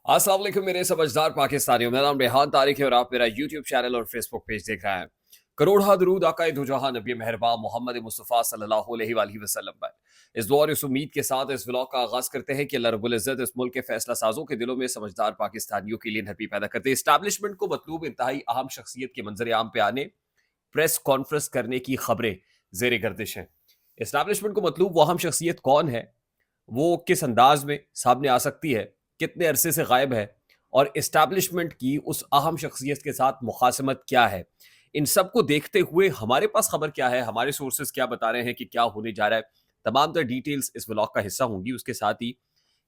अस्सलाम वालेकुम मेरे समझदार पाकिस्तानियों, मेरा नाम रेहान तारिक है और आप मेरा यूट्यूब चैनल और फेसबुक पेज देख रहे हैं। करोड़ा दरूद आका दो जहां नबी मेहरबान मोहम्मद मुस्तफ़ा सल्लल्लाहु अलैहि वसल्लम पर। इस दुआ और इस उम्मीद के साथ इस व्लॉग का आगाज करते हैं कि अल्लाह रब्बुल इज़्ज़त इस मुल्क के फैसला साजों के दिलों में समझदार पाकिस्तानियों के लिए नरमी पैदा करते हैं। इस्टेब्लिशमेंट को मतलूब इंतहाई अहम शख्सियत के मंजर आम पे आने, प्रेस कॉन्फ्रेंस करने की खबरें जेर गर्दिश हैं। इस्टेब्लिशमेंट को मतलूब वो अहम शख्सियत कौन है, वो किस अंदाज में सामने आ सकती है, कितने अरसे से गायब है और इस्टेब्लिशमेंट की उस अहम शख्सियत के साथ मुखासमत क्या है, इन सब को देखते हुए हमारे पास खबर क्या है, हमारे सोर्सेज क्या बता रहे हैं कि क्या होने जा रहा है, तमाम तर डिटेल्स इस व्लॉग का हिस्सा होंगी। उसके साथ ही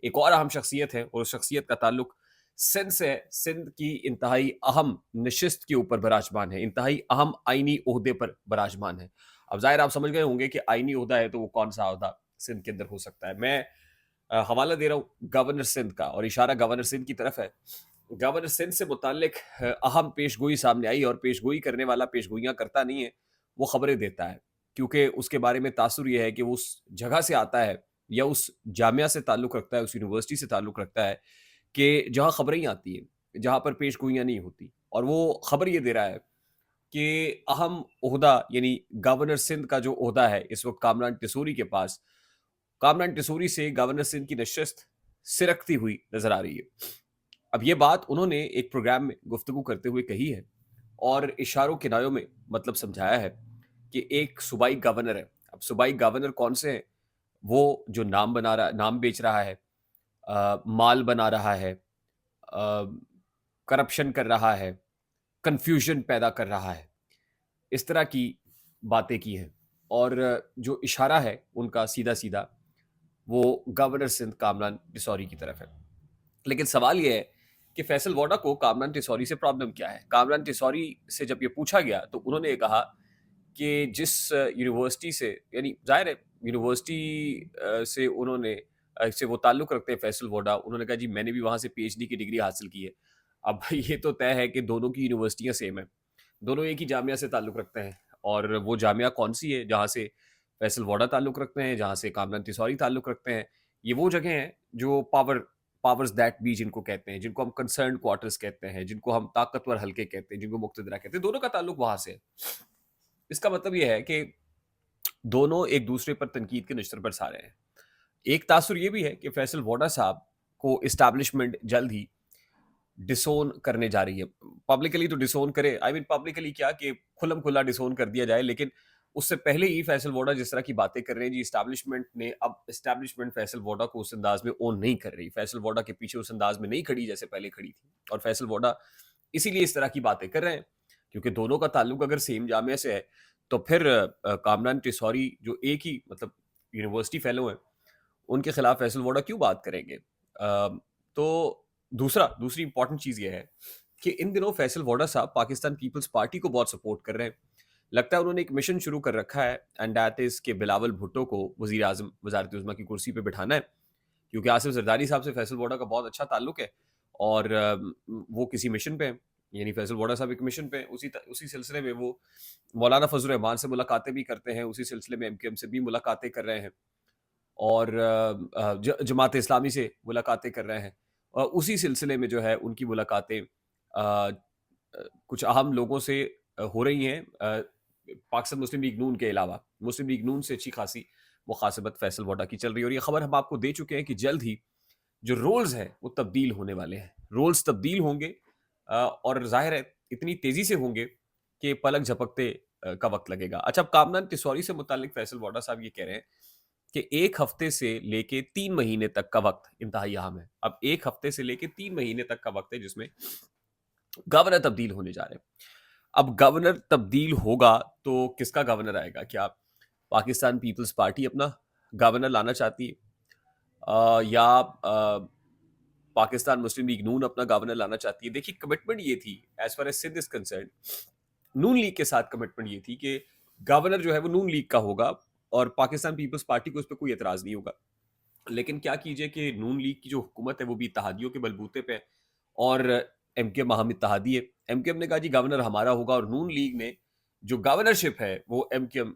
एक और अहम शख्सियत है और उस शख्सियत का ताल्लुक सिंध से है। सिंध की इंतहाई अहम नशिस्त के ऊपर बराजमान है, इंतहाई अहम आइनी ओहदे पर बराजमान है। अब जाहिर आप समझ गए होंगे कि आइनी ओहदा है तो वो कौन सा ओहदा सिंध के अंदर हो सकता है। मैं हवाला दे रहा हूँ गवर्नर सिंध का और इशारा गवर्नर सिंध की तरफ है। गवर्नर सिंध से मुतालिक अहम पेशगोई सामने आई और पेशगोई करने वाला पेशगोइयाँ करता नहीं है, वो खबरें देता है, क्योंकि उसके बारे में तासुर ये है कि वो उस जगह से आता है या उस जामिया से ताल्लुक़ रखता है, उस यूनिवर्सिटी से ताल्लुक़ रखता है कि जहाँ खबरें ही आती हैं, जहाँ पर पेशगोइयाँ नहीं होती। और वो खबर ये दे रहा है कि अहम ओहदा यानी गवर्नर सिंध का जो ओहदा है इस वक्त कामरान टिसोरी के पास, कामरान टिसोरी से गवर्नर सिंध की नशिस्त सिरकती हुई नजर आ रही है। अब ये बात उन्होंने एक प्रोग्राम में गुफ्तगू करते हुए कही है और इशारों किनारों में मतलब समझाया है कि एक सूबाई गवर्नर है। अब सूबाई गवर्नर कौन से हैं? वो जो नाम बना रहा, नाम बेच रहा है, माल बना रहा है, करप्शन कर रहा है, कंफ्यूजन पैदा कर रहा है, इस तरह की बातें की हैं। और जो इशारा है उनका सीधा सीधा वो गवर्नर सिंध कामरान टिसौरी की तरफ है। लेकिन सवाल ये है कि फैसल वोडा को कामरान टिसौरी से प्रॉब्लम क्या है? कामरान टिसौरी से जब ये पूछा गया तो उन्होंने ये कहा कि जिस यूनिवर्सिटी से, यानी ज़ाहिर है यूनिवर्सिटी से उन्होंने से वो ताल्लुक़ रखते हैं फैसल वोडा, उन्होंने कहा जी मैंने भी वहाँ से पीएचडी की डिग्री हासिल की है। अब ये तो तय है कि दोनों की यूनिवर्सिटियाँ सेम हैं, दोनों एक ही जामिया से ताल्लुक़ रखते हैं और वो जामिया कौन-सी है जहाँ से फैसल वोडा ताल्लुक़ रखते हैं, जहाँ से कामरान तिसौरी ताल्लुक़ रखते हैं। ये वो जगह हैं जो पावर्स दैट बी जिनको कहते हैं, जिनको हम कंसर्न्ड क्वार्टर्स कहते हैं, जिनको हम ताकतवर हलके कहते हैं, जिनको मुक्तदरा कहते हैं, दोनों का ताल्लुक वहाँ से है। इसका मतलब ये है कि दोनों एक दूसरे पर तनकीद के निश्तर बरसा रहे हैं। एक तासुर ये भी है कि फैसल वोडा साहब को एस्टैब्लिशमेंट जल्द ही डिसोन करने जा रही है। पब्लिकली तो डिसोन करे, आई मीन पब्लिकली क्या कि खुल्लम खुल्ला डिसोन कर दिया जाए, लेकिन उससे पहले ही फैसल वोडा जिस तरह की बातें कर रहे हैं जी, एस्टैब्लिशमेंट ने, अब एस्टैब्लिशमेंट फैसल वोडा को उस अंदाज में ओन नहीं कर रही, फैसल वोडा के पीछे उस अंदाज में नहीं खड़ी जैसे पहले खड़ी थी। और फैसल वोडा इसीलिए इस तरह की बातें कर रहे हैं क्योंकि दोनों का ताल्लुक अगर सेम जामिया से है तो फिर कामरान टिसौरी जो एक ही मतलब यूनिवर्सिटी फेलो हैं, उनके खिलाफ फैसल वोडा क्यों बात करेंगे? तो दूसरी इंपॉर्टेंट चीज़ ये है कि इन दिनों फैसल वोडा साहब पाकिस्तान पीपल्स पार्टी को बहुत सपोर्ट कर रहे हैं। लगता है उन्होंने एक मिशन शुरू कर रखा है एंड दैट इज़ कि बिलावल भुट्टो को वज़ीर-ए-आज़म वज़ारत-ए-उज़्मा की कुर्सी पे बिठाना है, क्योंकि आसिफ ज़रदारी साहब से फैसल वोडा का बहुत अच्छा ताल्लुक है और वो किसी मिशन पे हैं, यानी फैसल वोडा साहब एक मिशन पे हैं। उसी सिलसिले में वो मौलाना फजल रहमान से मुलाकातें भी करते हैं, उसी सिलसिले में एमकेएम से भी मुलाकातें कर रहे हैं और जमात इस्लामी से मुलाकातें कर रहे हैं। उसी सिलसिले में जो है उनकी मुलाकातें कुछ अहम लोगों से हो रही हैं, पाकिस्तान मुस्लिम लीग नून के अलावा मुस्लिम लीग नून से अच्छी खासी मुखासबत फैसल वोडा की चल रही है और ये खबर हम आपको दे चुके हैं कि जल्द ही जो रोल्स हैं वो तब्दील होने वाले हैं। रोल्स तब्दील होंगे और ज़ाहिर है इतनी तेज़ी से होंगे कि पलक झपकते का वक़्त लगेगा। अच्छा, अब कामरान तिसौरी से मुताल्लिक फैसल वोडा साहब ये कह रहे हैं कि 1 हफ्ते से लेके 3 महीने तक का वक़्त इंतहाई अहम है। अब 1 हफ्ते से लेके 3 महीने तक का वक़्त है जिसमें गवर्नर तब्दील होने जा रहे हैं। अब गवर्नर तब्दील होगा तो किसका गवर्नर आएगा? क्या पाकिस्तान पीपल्स पार्टी अपना गवर्नर लाना चाहती है या पाकिस्तान मुस्लिम लीग नून अपना गवर्नर लाना चाहती है? देखिए, कमिटमेंट ये थी as far as Sindh is concerned, Noon League के साथ कमिटमेंट ये थी कि गवर्नर जो है वो नून लीग का होगा और पाकिस्तान पीपल्स पार्टी को उस पे कोई एतराज़ नहीं होगा। लेकिन क्या कीजिए कि नून लीग की जो हुकूमत है वो भी इत्तेहादियों के बलबूते पे है और एमकेएम अहम इत्तेहादी है। एमकेएम ने कहा जी गवर्नर हमारा होगा और नून लीग ने जो गवर्नरशिप है वो एमकेएम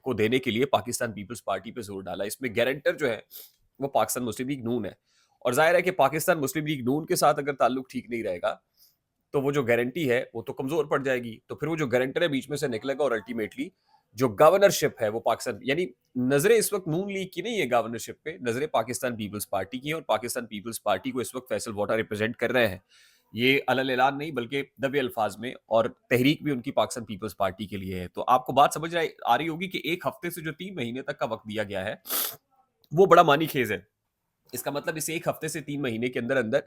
को देने के लिए पाकिस्तान पीपल्स पार्टी पे जोर डाला। इसमें गारंटर जो है वो पाकिस्तान मुस्लिम लीग नून है اور ظاہر ہے کہ پاکستان مسلم لیگ نون کے ساتھ اگر تعلق ٹھیک نہیں رہے گا تو وہ جو گارنٹی ہے وہ تو کمزور پڑ جائے گی, تو پھر وہ جو گارنٹر ہے بیچ میں سے نکلے گا, اور الٹیمیٹلی جو گورنرشپ ہے وہ پاکستان, یعنی نظریں اس وقت نون لیگ کی نہیں ہے گورنرشپ پہ, نظریں پاکستان پیپلز پارٹی کی ہیں, اور پاکستان پیپلز پارٹی کو اس وقت فیصل ووٹا ریپرزینٹ کر رہے ہیں. یہ علل اعلان نہیں بلکہ دبے الفاظ میں, اور تحریک بھی ان کی پاکستان پیپلز پارٹی کے لیے ہے. تو آپ کو بات سمجھ آ رہی ہوگی کہ ایک ہفتے سے جو 3 مہینے تک کا وقت دیا گیا ہے وہ بڑا معنی خیز ہے. اس کا مطلب اس ایک ہفتے سے 3 مہینے کے اندر اندر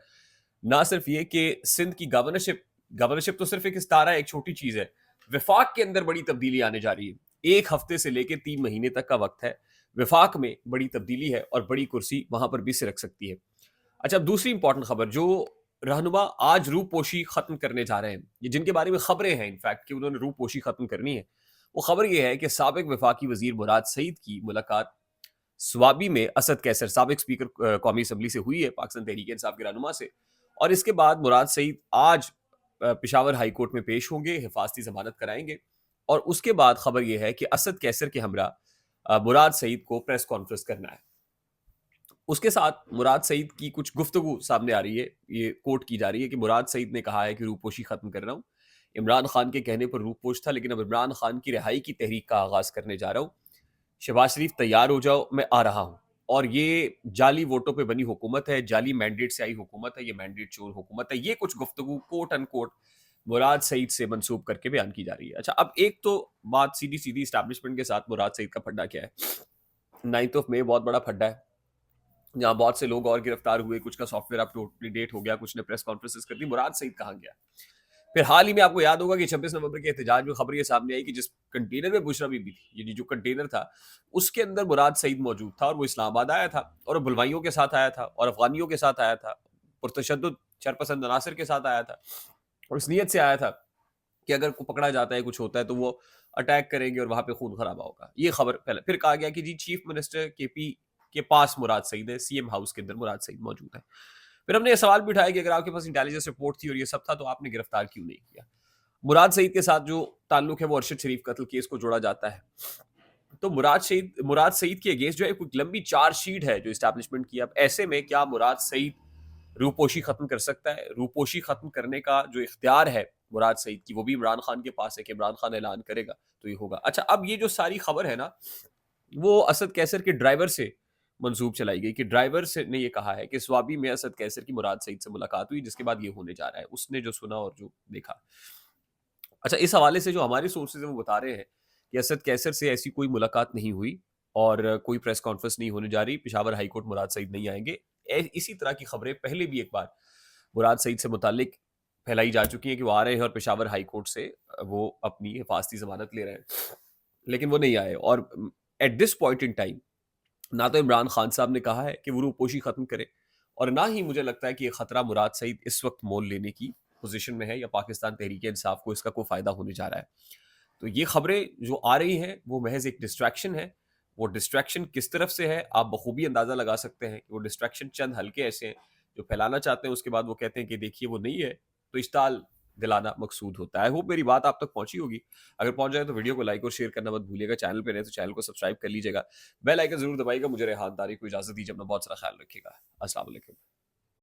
نہ صرف یہ کہ سندھ کی گورنرشپ تو صرف ایک استارہ, ایک چھوٹی چیز ہے, وفاق کے اندر بڑی تبدیلی آنے جا رہی ہے. ایک ہفتے سے لے کے 3 مہینے تک کا وقت ہے, وفاق میں بڑی تبدیلی ہے اور بڑی کرسی وہاں پر بھی سرک سکتی ہے. اچھا, اب دوسری امپورٹنٹ خبر, جو رہنما آج روپوشی ختم کرنے جا رہے ہیں, یہ جن کے بارے میں خبریں ہیں انفیکٹ کہ انہوں نے روپوشی ختم کرنی ہے, وہ خبر یہ ہے کہ سابق وفاقی وزیر مراد سعید کی ملاقات سوابی میں اسد کیسر سابق اسپیکر قومی اسمبلی سے ہوئی ہے, پاکستان تحریک انصاف کے رہنما سے, اور اس کے بعد مراد سعید آج پشاور ہائی کورٹ میں پیش ہوں گے, حفاظتی ضمانت کرائیں گے, اور اس کے بعد خبر یہ ہے کہ اسد کیسر کے ہمراہ مراد سعید کو پریس کانفرنس کرنا ہے. اس کے ساتھ مراد سعید کی کچھ گفتگو سامنے آ رہی ہے, یہ کوٹ کی جا رہی ہے کہ مراد سعید نے کہا ہے کہ روپوشی ختم کر رہا ہوں, عمران خان کے کہنے پر روپوش تھا لیکن اب عمران خان کی رہائی کی تحریک کا آغاز کرنے جا رہا ہوں, شہباز شریف تیار ہو جاؤ, میں آ رہا ہوں. اور یہ جعلی ووٹوں پہ بنی حکومت ہے, جعلی مینڈیٹ سے آئی حکومت ہے, یہ مینڈیٹ چور حکومت ہے. یہ کچھ گفتگو کوٹ ان کوٹ مراد سعید سے منسوب کر کے بیان کی جا رہی ہے. اچھا, اب ایک تو بات سیدھی اسٹیبلشمنٹ کے ساتھ مراد سعید کا پھڈا کیا ہے. 9 مئی بہت بڑا پھڈا ہے جہاں بہت سے لوگ اور گرفتار ہوئے, کچھ کا سافٹ ویئر اپ ڈیٹ ہو گیا, کچھ نے پریس کانفرنسز کر دی. مراد سعید کہاں گیا؟ پھر حال ہی میں آپ کو یاد ہوگا کہ 26 نومبر کے احتجاج میں خبر یہ سامنے آئی کہ جس کنٹینر میں بشرا بی بی تھی, یعنی جو کنٹینر تھا اس کے اندر مراد سعید موجود تھا, اور وہ اسلام آباد آیا تھا, اور وہ بلوائیوں کے ساتھ آیا تھا, اور افغانیوں کے ساتھ آیا تھا, پرتشدد چرپسند عناصر کے ساتھ آیا تھا, اور اس نیت سے آیا تھا کہ اگر کو پکڑا جاتا ہے, کچھ ہوتا ہے تو وہ اٹیک کریں گے اور وہاں پہ خون خرابہ ہوگا. یہ خبر پہلے. پھر کہا گیا کہ جی چیف منسٹر کے پی کے پاس مراد سعید ہے, سی ایم ہاؤس کے اندر مراد سعید موجود ہے. پھر ہم نے یہ سوال بھی اٹھایا کہ اگر آپ کے پاس انٹیلیجنس رپورٹ تھی اور یہ سب تھا تو آپ نے گرفتار کیوں نہیں کیا؟ مراد سعید کے ساتھ جو تعلق ہے وہ ارشد شریف قتل کیس کو جوڑا جاتا ہے. تو مراد سعید کے اگینسٹ جو ہے کوئی لمبی چارج شیٹ ہے جو اسٹیبلشمنٹ کی. اب ایسے میں کیا مراد سعید روپوشی ختم کر سکتا ہے؟ روپوشی ختم کرنے کا جو اختیار ہے مراد سعید کی وہ بھی عمران خان کے پاس ہے کہ عمران خان اعلان کرے گا تو یہ ہوگا. اچھا, اب یہ جو ساری خبر ہے نا وہ اسد کیسر کے ڈرائیور سے منسوب چلائی گئی کہ ڈرائیور سے نے یہ کہا ہے کہ سوابی میں اسد کیسر کی مراد سعید سے ملاقات ہوئی, جس کے بعد یہ ہونے جا رہا ہے, اس نے جو سنا اور جو دیکھا. اچھا, اس حوالے سے جو ہمارے سورسز ہیں وہ بتا رہے ہیں کہ اسد کیسر سے ایسی کوئی ملاقات نہیں ہوئی اور کوئی پریس کانفرنس نہیں ہونے جا رہی, پشاور ہائی کورٹ مراد سعید نہیں آئیں گے. اسی طرح کی خبریں پہلے بھی ایک بار مراد سعید سے متعلق پھیلائی جا چکی ہیں کہ وہ آ رہے ہیں اور پشاور ہائی کورٹ سے وہ اپنی حفاظتی ضمانت لے رہے ہیں, لیکن وہ نہیں آئے. اور at this point in time نہ تو عمران خان صاحب نے کہا ہے کہ وہ روپوشی ختم کرے, اور نہ ہی مجھے لگتا ہے کہ یہ خطرہ مراد سعید اس وقت مول لینے کی پوزیشن میں ہے یا پاکستان تحریک انصاف کو اس کا کوئی فائدہ ہونے جا رہا ہے. تو یہ خبریں جو آ رہی ہیں وہ محض ایک ڈسٹریکشن ہے. وہ ڈسٹریکشن کس طرف سے ہے آپ بخوبی اندازہ لگا سکتے ہیں کہ وہ ڈسٹریکشن چند ہلکے ایسے ہیں جو پھیلانا چاہتے ہیں, اس کے بعد وہ کہتے ہیں کہ دیکھیے وہ نہیں ہے, تو اشتعال دلانا مقصود ہوتا ہے. ہوپ میری بات آپ تک پہنچی ہوگی. اگر پہنچ جائے تو ویڈیو کو لائک اور شیئر کرنا مت بھولیے گا. چینل پہ رہے تو چینل کو سبسکرائب کر لیجیے گا, بیل آئیکن ضرور دبائیے گا. مجھے ریحان طارق کو اجازت دیجیے, اپنا بہت سارا خیال رکھیے گا. السلام علیکم.